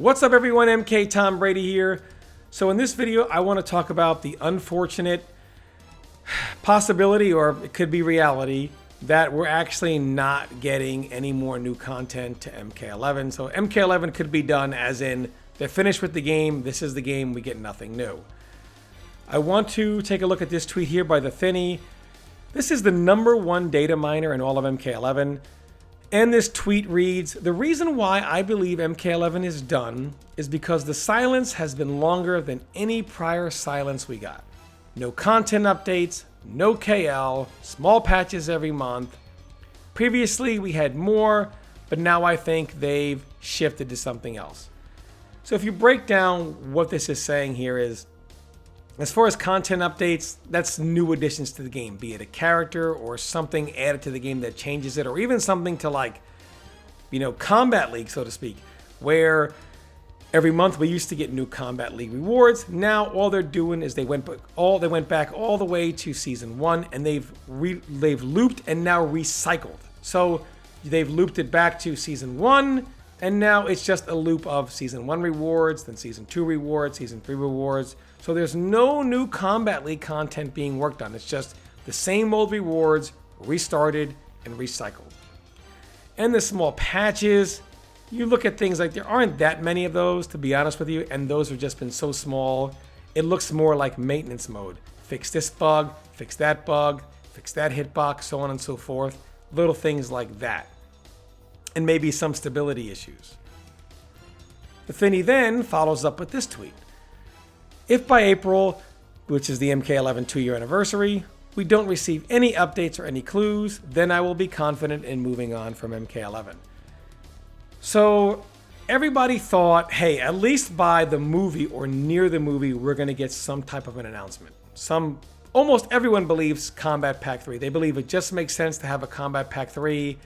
What's up everyone, MK Tom Brady here. So in this video, I want to talk about the unfortunate possibility, or it could be reality, that we're actually not getting any more new content to MK11. So MK11 could be done as in they're finished with the game, this is the game, we get nothing new. I want to take a look at this tweet here by the Thinny. This is the #1 data miner in all of MK11. And this tweet reads, "The reason why I believe MK11 is done is because the silence has been longer than any prior silence we got. No content updates, no KL, small patches every month. Previously we had more, but now I think they've shifted to something else." So if you break down what this is saying here is, as far as content updates, that's new additions to the game, be it a character or something added to the game that changes it, or even something to, like, Combat League, so to speak, where every month we used to get new Combat League rewards. Now all they're doing is they went back all the way to Season 1, and they've looped and now recycled. So they've looped it back to Season 1, and now it's just a loop of Season 1 rewards, then Season 2 rewards, Season 3 rewards. So there's no new Combat League content being worked on. It's just the same old rewards restarted and recycled. And the small patches, you look at things like there aren't that many of those, to be honest with you, and those have just been so small. It looks more like maintenance mode. Fix this bug, fix that hitbox, so on and so forth. Little things like that. And maybe some stability issues. The Thinny then follows up with this tweet. "If by April, which is the MK11 2-year anniversary, we don't receive any updates or any clues, then I will be confident in moving on from MK11. So everybody thought, hey, at least by the movie or near the movie, we're going to get some type of an announcement. Almost everyone believes Combat Pack 3. They believe it just makes sense to have a Combat Pack 3.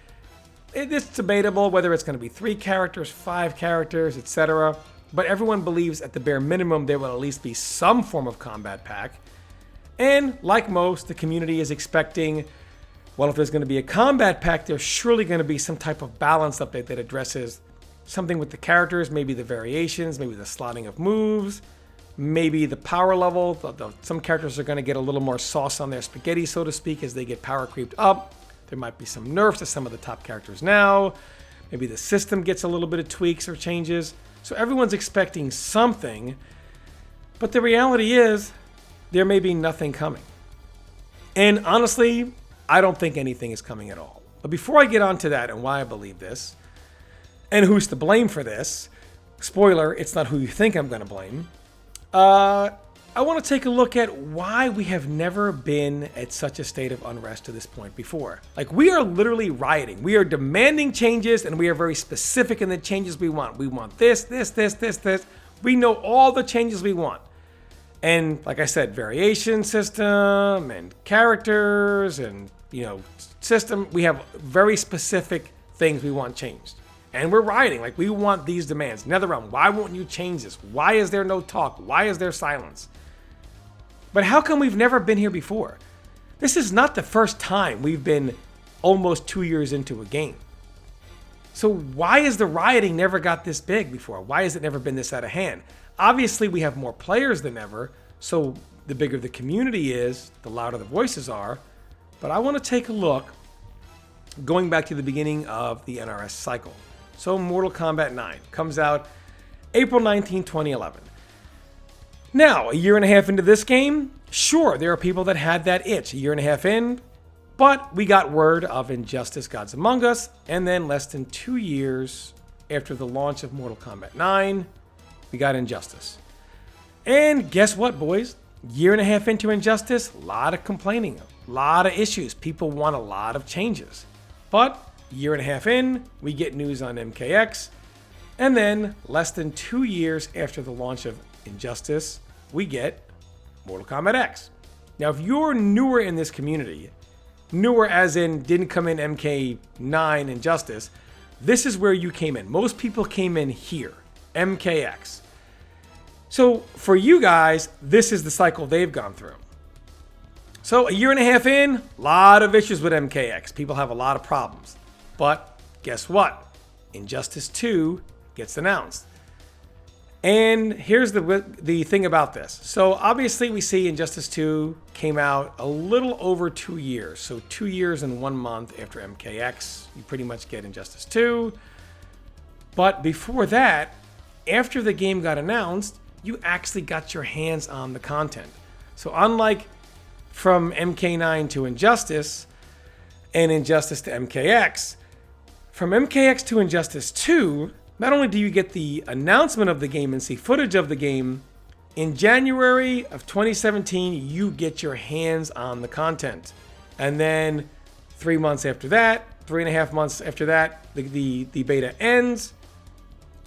It's debatable whether it's going to be 3 characters, 5 characters, etc. But everyone believes at the bare minimum there will at least be some form of combat pack. And like most, the community is expecting, well, if there's going to be a combat pack, there's surely going to be some type of balance update that addresses something with the characters, maybe the variations, maybe the slotting of moves, maybe the power level. Some characters are going to get a little more sauce on their spaghetti, so to speak, as they get power creeped up. There might be some nerfs to some of the top characters now. Maybe the system gets a little bit of tweaks or changes. So everyone's expecting something, but the reality is there may be nothing coming. And honestly, I don't think anything is coming at all. But before I get on to that and why I believe this, and who's to blame for this, spoiler, it's not who you think I'm going to blame, I want to take a look at why we have never been at such a state of unrest to this point before. Like, we are literally rioting. We are demanding changes, and we are very specific in the changes we want. We want this, this, this, this, this. We know all the changes we want. And like I said, variation system and characters and, system. We have very specific things we want changed. And we're rioting. Like, we want these demands. NetherRealm, why won't you change this? Why is there no talk? Why is there silence? But how come we've never been here before? This is not the first time we've been almost 2 years into a game. So why is the rioting never got this big before? Why has it never been this out of hand? Obviously, we have more players than ever, so the bigger the community is, the louder the voices are. But I want to take a look, going back to the beginning of the NRS cycle. So Mortal Kombat 9 comes out April 19, 2011. Now, a year and a half into this game, sure, there are people that had that itch a year and a half in, but we got word of Injustice Gods Among Us, and then less than 2 years after the launch of Mortal Kombat 9, we got Injustice. And guess what, boys? Year and a half into Injustice, a lot of complaining, a lot of issues. People want a lot of changes. But year and a half in, we get news on MKX, and then less than 2 years after the launch of Injustice, we get Mortal Kombat X. Now, if you're newer in this community, newer as in didn't come in MK9 Injustice, this is where you came in. Most people came in here, MKX. So for you guys, this is the cycle they've gone through. So a year and a half in, a lot of issues with MKX. People have a lot of problems. But guess what? Injustice 2 gets announced. And here's the thing about this. So obviously we see Injustice 2 came out a little over 2 years. So 2 years and 1 month after MKX, you pretty much get Injustice 2. But before that, after the game got announced, you actually got your hands on the content. So unlike from MK9 to Injustice and Injustice to MKX, from MKX to Injustice 2, not only do you get the announcement of the game and see footage of the game, in January of 2017, you get your hands on the content. And then 3 months after that, 3.5 months after that, the beta ends.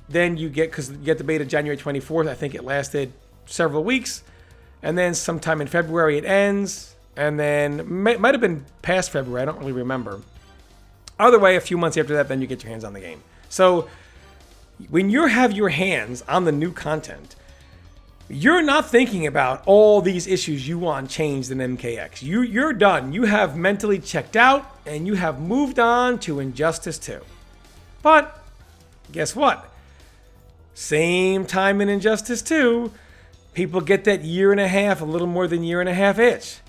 Then you get, because you get the beta January 24th, I think it lasted several weeks. And then sometime in February it ends. And then might have been past February, I don't really remember. Either way, a few months after that, then you get your hands on the game. So when you have your hands on the new content, you're not thinking about all these issues you want changed in MKX. You're done. You have mentally checked out and you have moved on to Injustice 2. But guess what? Same time in Injustice 2, people get that 1.5 years, a little more than 1.5 years itch.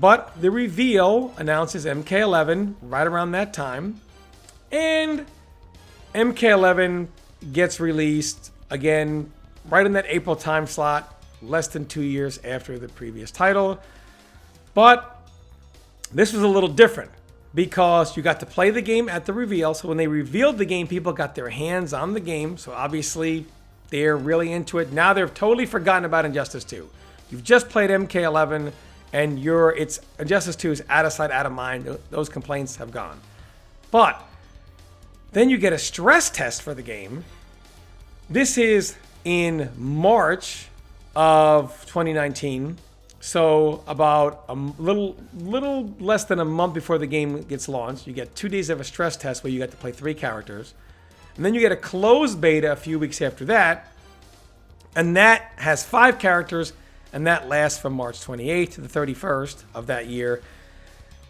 But the reveal announces MK11 right around that time. And MK11 gets released again right in that April time slot, less than 2 years after the previous title. But this was a little different because you got to play the game at the reveal. So when they revealed the game, people got their hands on the game. So obviously they're really into it. Now they've totally forgotten about Injustice 2. You've just played MK11 and it's Injustice 2 is out of sight, out of mind. Those complaints have gone. But then you get a stress test for the game. This is in March of 2019. So about a little less than a month before the game gets launched, you get 2 days of a stress test where you get to play 3 characters. And then you get a closed beta a few weeks after that. And that has 5 characters. And that lasts from March 28th to the 31st of that year.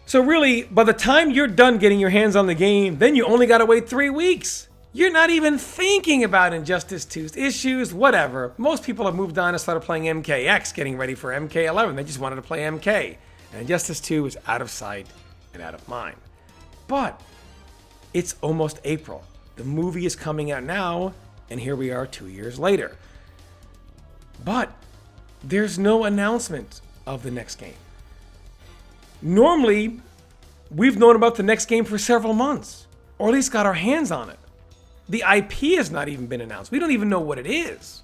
So really, by the time you're done getting your hands on the game, then you only got to wait 3 weeks. You're not even thinking about Injustice 2's issues, whatever. Most people have moved on and started playing MKX, getting ready for MK11. They just wanted to play MK. And Injustice 2 is out of sight and out of mind. But it's almost April. The movie is coming out now, and here we are 2 years later. But there's no announcement of the next game. Normally, we've known about the next game for several months, or at least got our hands on it. The IP has not even been announced. We don't even know what it is.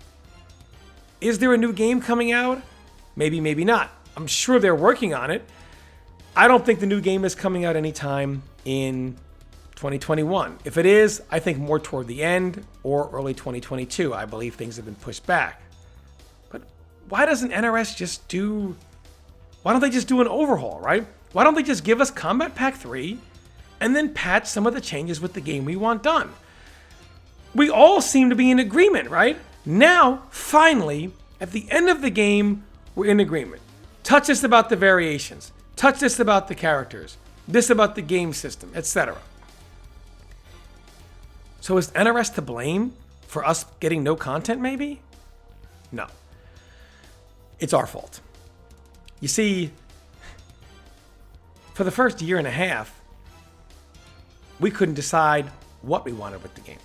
Is there a new game coming out? Maybe, maybe not. I'm sure they're working on it. I don't think the new game is coming out anytime in 2021. If it is, I think more toward the end or early 2022. I believe things have been pushed back. But why doesn't NRS just do... Why don't they just do an overhaul, right? Why don't they just give us Combat Pack 3 and then patch some of the changes with the game we want done? We all seem to be in agreement, right? Now, finally, at the end of the game, we're in agreement. Touch this about the variations. Touch this about the characters. This about the game system, etc. So is NRS to blame for us getting no content, maybe? No. It's our fault. You see, for the first 1.5 years, we couldn't decide what we wanted with the game.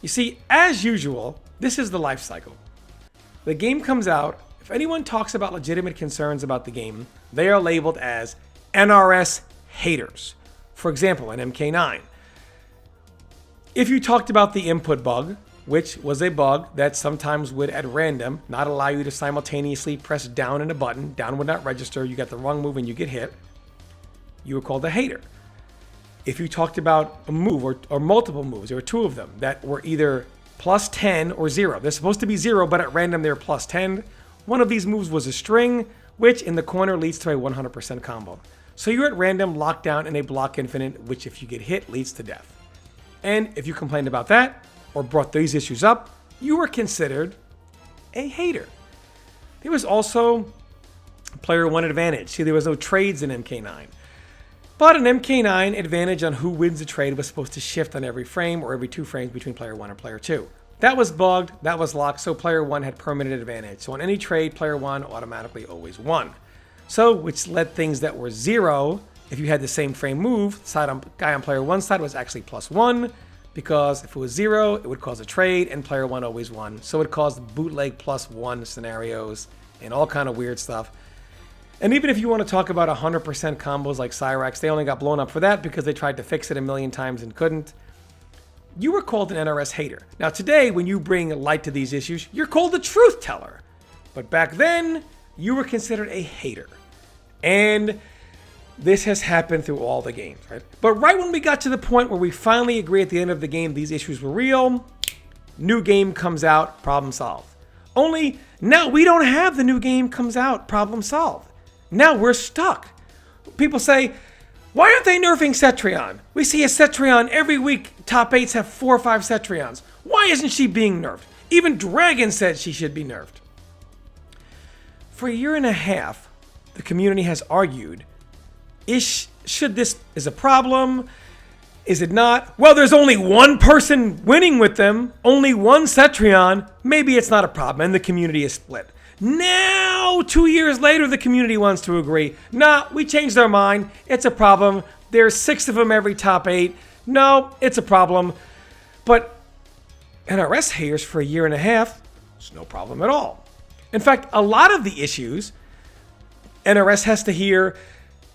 You see, as usual, this is the life cycle. The game comes out. If anyone talks about legitimate concerns about the game, they are labeled as NRS haters. For example, in MK9. If you talked about the input bug, which was a bug that sometimes would, at random, not allow you to simultaneously press down in a button, down would not register, you got the wrong move and you get hit, you were called a hater. If you talked about a move or multiple moves, there were 2 of them that were either plus 10 or 0. They're supposed to be 0, but at random they're plus 10. One of these moves was a string, which in the corner leads to a 100% combo. So you're at random, locked down in a block infinite, which if you get hit, leads to death. And if you complained about that, or brought these issues up, you were considered a hater. There was also player 1 advantage. See, there was no trades in MK9. But in MK9, advantage on who wins the trade was supposed to shift on every frame or every 2 frames between player 1 and player 2. that was bugged, that was locked, so player 1 had permanent advantage. So on any trade, player 1 automatically always won. So, which led things that were 0, if you had the same frame move, guy on player 1's side was actually +1, because if it was 0, it would cause a trade, and player 1 always won. So it caused bootleg +1 scenarios, and all kind of weird stuff. And even if you want to talk about 100% combos like Cyrax, they only got blown up for that because they tried to fix it a million times and couldn't. You were called an NRS hater. Now today, when you bring light to these issues, you're called a truth teller. But back then, you were considered a hater. And this has happened through all the games, right? But right when we got to the point where we finally agree at the end of the game these issues were real, new game comes out, problem solved. Only now we don't have the new game comes out, problem solved. Now we're stuck. People say, why aren't they nerfing Cetrion? We see a Cetrion every week. Top 8s have 4 or 5 Cetrions. Why isn't she being nerfed? Even Dragon said she should be nerfed. For a year and a half, the community has argued, should this is a problem? Is it not? Well, there's only one person winning with them, only one Cetrion. Maybe it's not a problem, and the community is split. Now, 2 years later, the community wants to agree. Nah, we changed our mind. It's a problem. There's 6 of them every top 8. No, it's a problem. But NRS haters for a year and a half, it's no problem at all. In fact, a lot of the issues, NRS has to hear,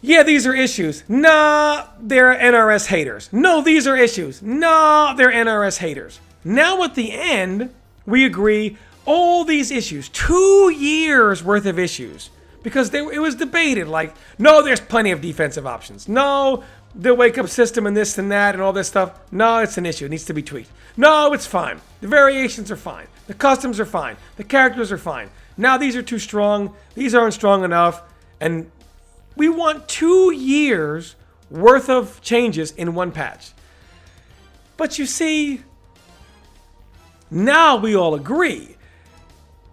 yeah, these are issues. Nah, they're NRS haters. No, these are issues. Nah, they're NRS haters. Now at the end, we agree all these issues, 2 years worth of issues, because it was debated like, no, there's plenty of defensive options. No, the wake-up system and this and that and all this stuff. No, it's an issue. It needs to be tweaked. No, it's fine. The variations are fine. The customs are fine. The characters are fine. Now these are too strong. These aren't strong enough. And we want 2 years worth of changes in one patch. But you see, now we all agree.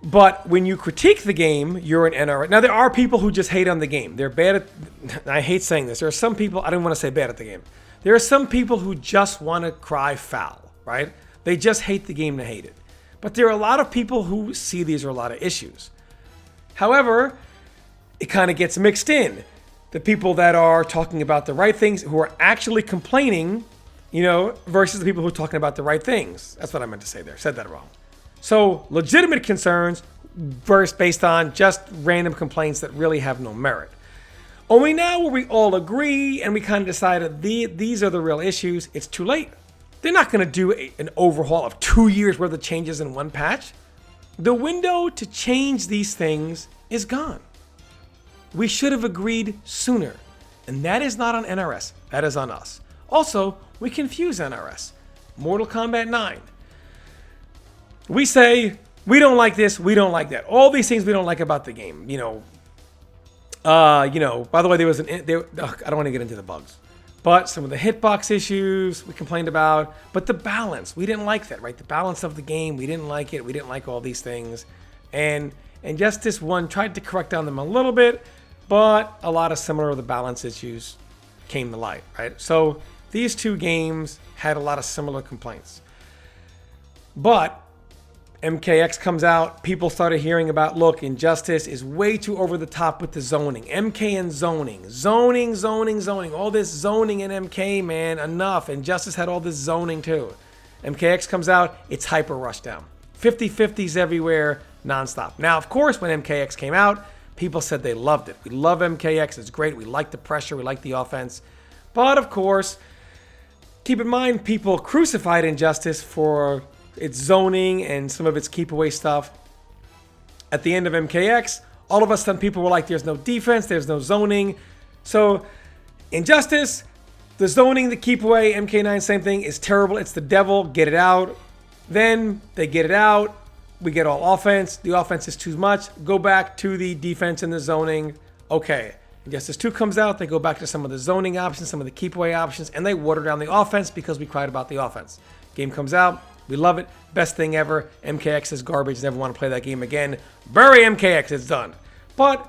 But when you critique the game, you're an NRS. Now, there are people who just hate on the game. They're bad at... I hate saying this. There are some people... I don't want to say bad at the game. There are some people who just want to cry foul, right? They just hate the game to hate it. But there are a lot of people who see these are a lot of issues. However, it kind of gets mixed in. The people that are talking about the right things, who are actually complaining, versus the people who are talking about the right things. That's what I meant to say there. Said that wrong. So, legitimate concerns versus based on just random complaints that really have no merit. Only now where we all agree and we kind of decided these are the real issues, it's too late. They're not going to do an overhaul of 2 years worth of changes in one patch. The window to change these things is gone. We should have agreed sooner. And that is not on NRS. That is on us. Also, we confuse NRS. Mortal Kombat 9. We say, we don't like this, we don't like that. All these things we don't like about the game. By the way, I don't want to get into the bugs. But some of the hitbox issues we complained about. But the balance, we didn't like that, right? The balance of the game, we didn't like it. We didn't like all these things. And Justice 1 tried to correct on them a little bit, but a lot of similar of the balance issues came to light, right? So these 2 games had a lot of similar complaints. But MKX comes out, people started hearing about, look, Injustice is way too over the top with the zoning. MK and zoning. Zoning. All this zoning in MK, man, enough. Injustice had all this zoning too. MKX comes out, it's hyper rushed down. 50-50s everywhere, nonstop. Now, of course, when MKX came out, people said they loved it. We love MKX, it's great. We like the pressure, we like the offense. But of course, keep in mind, people crucified Injustice for its zoning and some of its keep away stuff. At the end of MKX, all of a sudden people were like, there's no defense, there's no zoning. So Injustice, the zoning, the keep away, MK9, same thing, is terrible. It's the devil, get it out. Then they get it out. We get all offense. The offense is too much. Go back to the defense and the zoning. Okay. Injustice 2 comes out. They go back to some of the zoning options, some of the keep away options, and they water down the offense because we cried about the offense. Game comes out. We love it. Best thing ever. MKX is garbage. Never want to play that game again. Bury MKX. It's done. But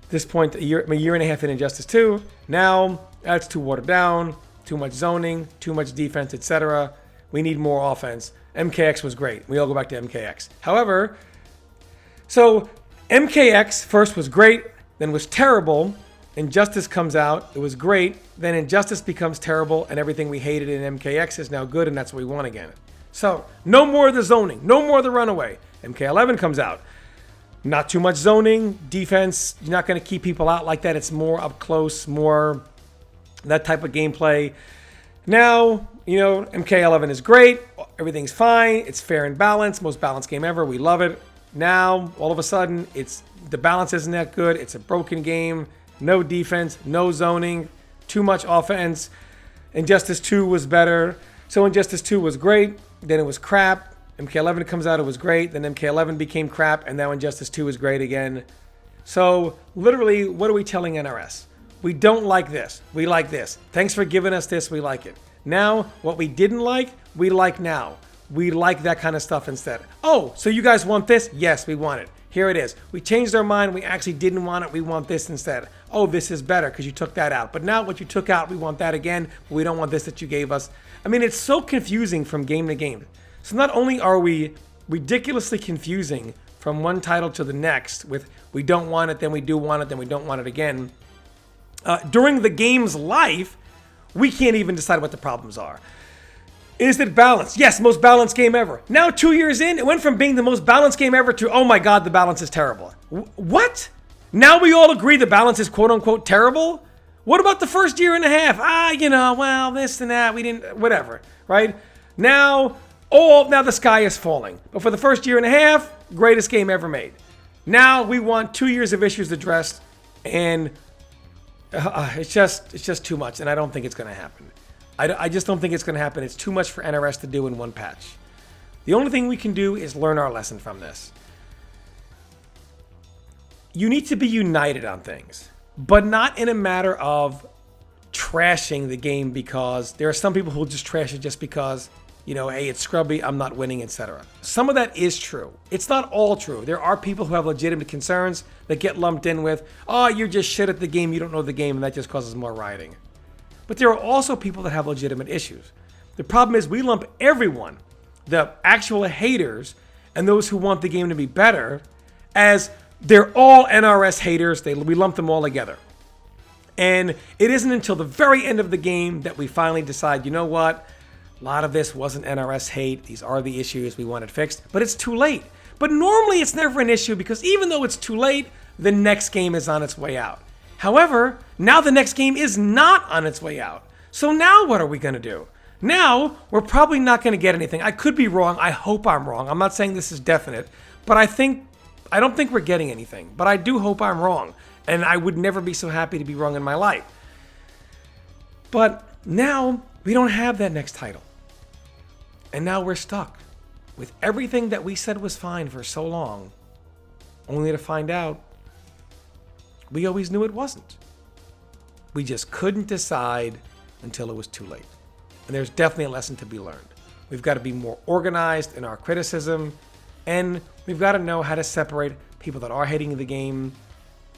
at this point, a year and a half in Injustice 2, now that's too watered down, too much zoning, too much defense, etc. We need more offense. MKX was great. We all go back to MKX. However, so MKX first was great, then was terrible. Injustice comes out, it was great. Then Injustice becomes terrible, and everything we hated in MKX is now good, and that's what we want again. So no more of the zoning, no more of the runaway. MK11 comes out. Not too much zoning, defense. You're not going to keep people out like that. It's more up close, more that type of gameplay. Now, you know, MK11 is great. Everything's fine. It's fair and balanced. Most balanced game ever. We love it. Now, all of a sudden, the balance isn't that good. It's a broken game. No defense, no zoning, too much offense. Injustice 2 was better. So Injustice 2 was great. Then it was crap. MK11 comes out, it was great. Then MK11 became crap. And now Injustice 2 is great again. So literally, what are we telling NRS? We don't like this. We like this. Thanks for giving us this. We like it. Now, what we didn't like, we like now. We like that kind of stuff instead. Oh, so you guys want this? Yes, we want it. Here it is. We changed our mind. We actually didn't want it. We want this instead. Oh, this is better because you took that out. But now what you took out, we want that again. But we don't want this that you gave us. I mean, it's so confusing from game to game. So not only are we ridiculously confusing from one title to the next with we don't want it, then we do want it, then we don't want it again. During the game's life, we can't even decide what the problems are. Is it balanced? Yes, most balanced game ever. Now 2 years in, it went from being the most balanced game ever to, oh my God, the balance is terrible. What? Now we all agree the balance is quote unquote terrible? What about the first year and a half? You know, well, this and that, we didn't, whatever, right? Now the sky is falling. But for the first year and a half, greatest game ever made. Now we want 2 years of issues addressed, and it's just too much, and I don't think it's going to happen. I just don't think it's going to happen. It's too much for NRS to do in one patch. The only thing we can do is learn our lesson from this. You need to be united on things, but not in a matter of trashing the game because there are some people who will just trash it just because, you know, hey, it's scrubby, I'm not winning, etc. Some of that is true. It's not all true. There are people who have legitimate concerns that get lumped in with, oh, you're just shit at the game, you don't know the game, and that just causes more rioting. But there are also people that have legitimate issues. The problem is we lump everyone, the actual haters and those who want the game to be better, as they're all NRS haters. We lump them all together. And it isn't until the very end of the game that we finally decide, you know what? A lot of this wasn't NRS hate. These are the issues we wanted fixed, but it's too late. But normally it's never an issue because even though it's too late, the next game is on its way out. However, now the next game is not on its way out. So now what are we going to do? Now, we're probably not going to get anything. I could be wrong. I hope I'm wrong. I'm not saying this is definite, but I don't think we're getting anything. But I do hope I'm wrong. And I would never be so happy to be wrong in my life. But now, we don't have that next title. And now we're stuck with everything that we said was fine for so long, only to find out we always knew it wasn't. We just couldn't decide until it was too late. And there's definitely a lesson to be learned. We've got to be more organized in our criticism, and we've got to know how to separate people that are hating the game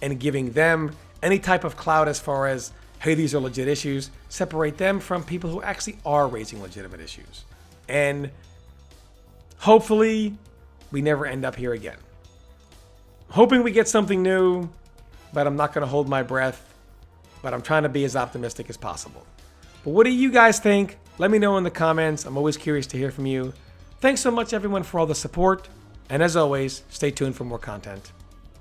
and giving them any type of clout as far as, hey, these are legit issues, separate them from people who actually are raising legitimate issues. And hopefully, we never end up here again. Hoping we get something new, but I'm not going to hold my breath. But I'm trying to be as optimistic as possible. But what do you guys think? Let me know in the comments. I'm always curious to hear from you. Thanks so much, everyone, for all the support. And as always, stay tuned for more content.